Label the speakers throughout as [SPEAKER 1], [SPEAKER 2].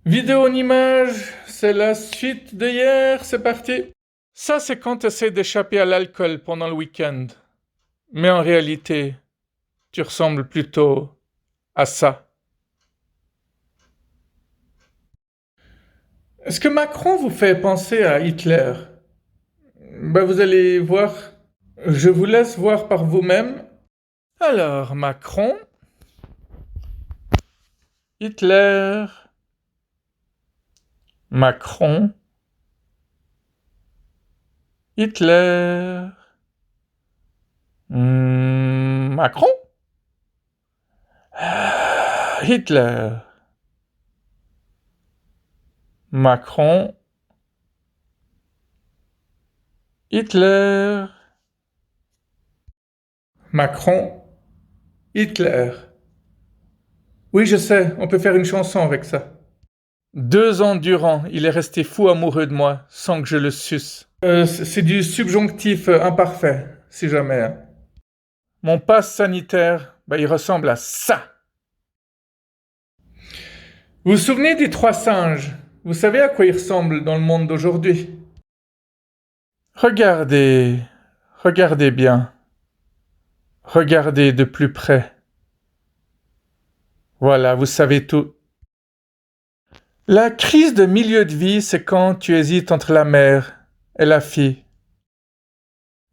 [SPEAKER 1] Vidéo en image, c'est la suite de hier, c'est parti. Ça, c'est quand tu essaies d'échapper à l'alcool pendant le week-end. Mais en réalité, tu ressembles plutôt à ça. Est-ce que Macron vous fait penser à Hitler? Vous allez voir. Je vous laisse voir par vous-même. Alors, Macron, Hitler, Macron, Hitler, Macron, Hitler, Macron, Hitler, Macron, Hitler. Oui, je sais, on peut faire une chanson avec ça. 2 ans durant, il est resté fou amoureux de moi, sans que je le suce. C'est du subjonctif imparfait, si jamais, hein. Mon passe sanitaire, il ressemble à ça. Vous vous souvenez des 3 singes? Vous savez à quoi ils ressemblent dans le monde d'aujourd'hui? Regardez, regardez bien. Regardez de plus près. Voilà, vous savez tout. La crise de milieu de vie, c'est quand tu hésites entre la mère et la fille.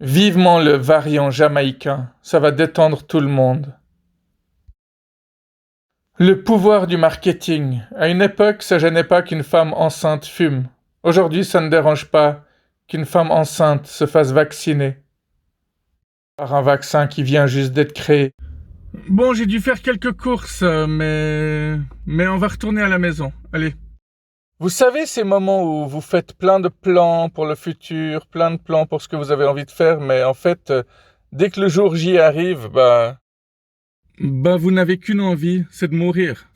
[SPEAKER 1] Vivement le variant jamaïcain, ça va détendre tout le monde. Le pouvoir du marketing. À une époque, ça gênait pas qu'une femme enceinte fume. Aujourd'hui, ça ne dérange pas qu'une femme enceinte se fasse vacciner par un vaccin qui vient juste d'être créé. Bon, j'ai dû faire quelques courses, mais on va retourner à la maison. Allez. Vous savez ces moments où vous faites plein de plans pour le futur, plein de plans pour ce que vous avez envie de faire, mais en fait, dès que le jour J arrive, vous n'avez qu'une envie, c'est de mourir.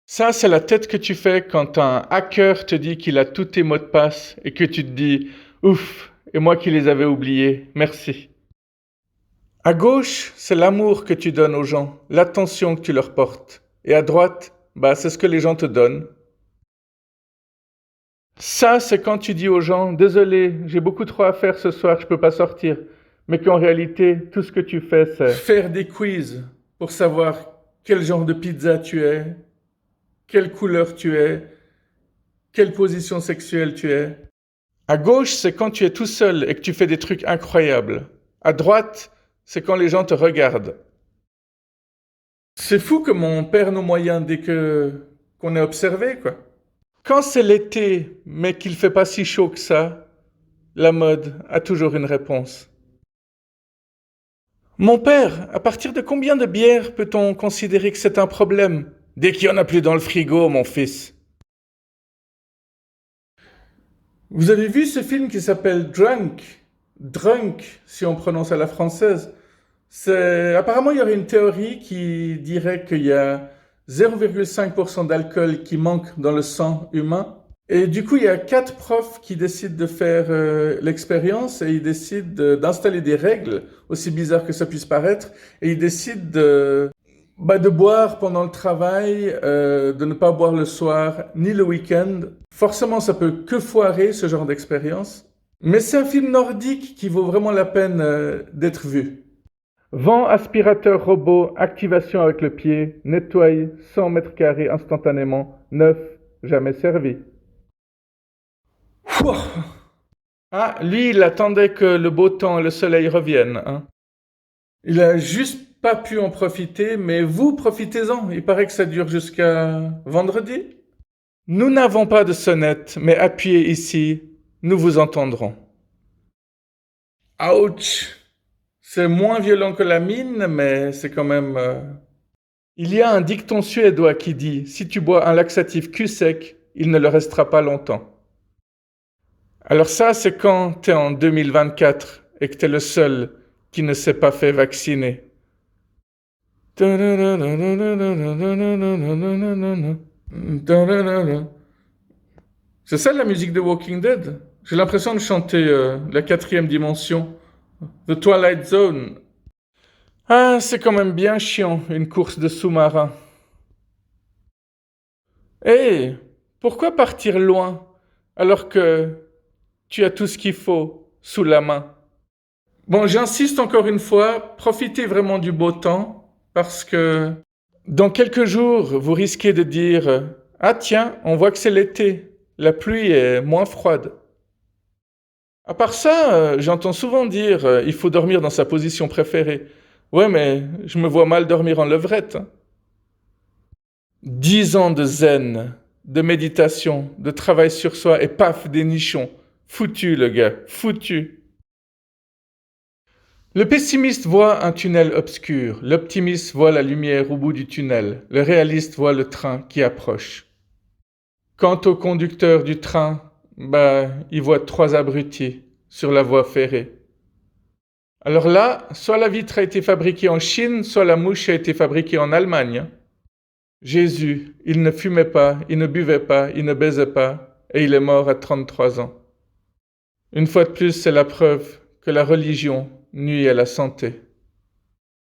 [SPEAKER 1] Ça, c'est la tête que tu fais quand un hacker te dit qu'il a tous tes mots de passe et que tu te dis « Ouf, et moi qui les avais oubliés, merci ». À gauche, c'est l'amour que tu donnes aux gens, l'attention que tu leur portes. Et à droite, c'est ce que les gens te donnent. Ça, c'est quand tu dis aux gens « Désolé, j'ai beaucoup trop à faire ce soir, je peux pas sortir ». Mais qu'en réalité, tout ce que tu fais, c'est faire des quiz pour savoir quel genre de pizza tu es, quelle couleur tu es, quelle position sexuelle tu es. À gauche, c'est quand tu es tout seul et que tu fais des trucs incroyables. À droite, c'est quand les gens te regardent. C'est fou comme on perd nos moyens dès qu'on est observé, quoi. Quand c'est l'été, mais qu'il fait pas si chaud que ça, la mode a toujours une réponse. Mon père, à partir de combien de bières peut-on considérer que c'est un problème? Dès qu'il y en a plus dans le frigo, mon fils. Vous avez vu ce film qui s'appelle Drunk? Drunk, si on prononce à la française. Apparemment, il y aurait une théorie qui dirait qu'il y a 0,5% d'alcool qui manque dans le sang humain. Et du coup, il y a 4 profs qui décident de faire l'expérience et ils décident d'installer des règles, aussi bizarres que ça puisse paraître, et ils décident de boire pendant le travail, de ne pas boire le soir ni le week-end. Forcément, ça peut que foirer ce genre d'expérience. Mais c'est un film nordique qui vaut vraiment la peine d'être vu. Vent aspirateur robot, activation avec le pied, nettoie 100 mètres carrés instantanément, neuf, jamais servi. Ouah. Ah, lui, il attendait que le beau temps et le soleil reviennent, hein. Il a juste pas pu en profiter, mais vous, profitez-en. Il paraît que ça dure jusqu'à vendredi. Nous n'avons pas de sonnette, mais appuyez ici, nous vous entendrons. Ouch! C'est moins violent que la mine, mais c'est quand même... Il y a un dicton suédois qui dit « Si tu bois un laxatif cul sec, il ne le restera pas longtemps ». Alors ça, c'est quand t'es en 2024 et que t'es le seul qui ne s'est pas fait vacciner. C'est ça la musique de Walking Dead? J'ai l'impression de chanter la 4e dimension. The Twilight Zone. Ah, c'est quand même bien chiant, une course de sous-marin. Hé, pourquoi partir loin alors que tu as tout ce qu'il faut sous la main? Bon, j'insiste encore une fois, profitez vraiment du beau temps parce que dans quelques jours, vous risquez de dire ah tiens, on voit que c'est l'été, la pluie est moins froide. À part ça, j'entends souvent dire il faut dormir dans sa position préférée. Ouais, mais je me vois mal dormir en levrette, hein. 10 ans de zen, de méditation, de travail sur soi et paf, des nichons. Foutu le gars, foutu. Le pessimiste voit un tunnel obscur, l'optimiste voit la lumière au bout du tunnel, le réaliste voit le train qui approche. Quant au conducteur du train, il voit 3 abrutis sur la voie ferrée. Alors là, soit la vitre a été fabriquée en Chine, soit la mouche a été fabriquée en Allemagne. Jésus, il ne fumait pas, il ne buvait pas, il ne baisait pas, et il est mort à 33 ans. Une fois de plus, c'est la preuve que la religion nuit à la santé.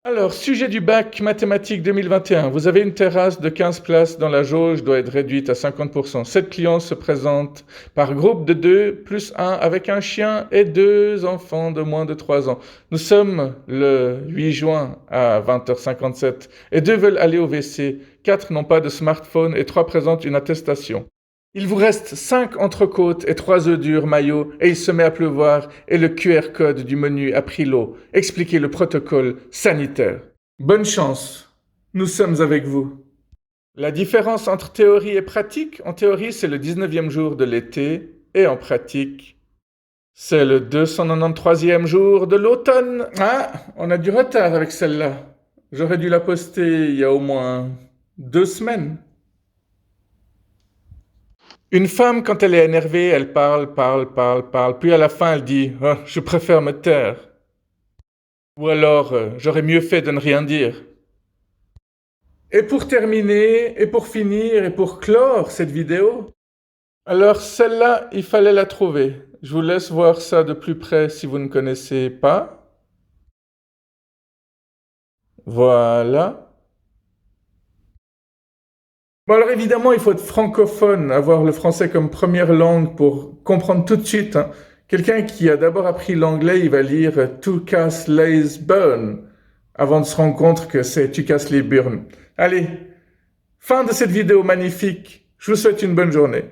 [SPEAKER 1] Alors, sujet du bac mathématiques 2021. Vous avez une terrasse de 15 places dont la jauge doit être réduite à 50%. 7 clients se présentent par groupe de 2, plus 1 avec un chien et 2 enfants de moins de 3 ans. Nous sommes le 8 juin à 20h57 et 2 veulent aller au WC, 4 n'ont pas de smartphone et 3 présentent une attestation. Il vous reste 5 entrecôtes et 3 œufs durs maillots et il se met à pleuvoir et le QR code du menu a pris l'eau. Expliquez le protocole sanitaire. Bonne chance. Nous sommes avec vous. La différence entre théorie et pratique, en théorie c'est le 19e jour de l'été et en pratique c'est le 293e jour de l'automne. Ah, on a du retard avec celle-là. J'aurais dû la poster il y a au moins 2 semaines. Une femme, quand elle est énervée, elle parle, puis à la fin, elle dit « Oh, je préfère me taire ». Ou alors « J'aurais mieux fait de ne rien dire ». Et pour terminer, et pour finir, et pour clore cette vidéo, alors celle-là, il fallait la trouver. Je vous laisse voir ça de plus près si vous ne connaissez pas. Voilà. Bon alors évidemment, il faut être francophone, avoir le français comme première langue pour comprendre tout de suite, hein. Quelqu'un qui a d'abord appris l'anglais, il va lire To cast les burn avant de se rendre compte que c'est Tu casses les burnes. Allez, fin de cette vidéo magnifique. Je vous souhaite une bonne journée.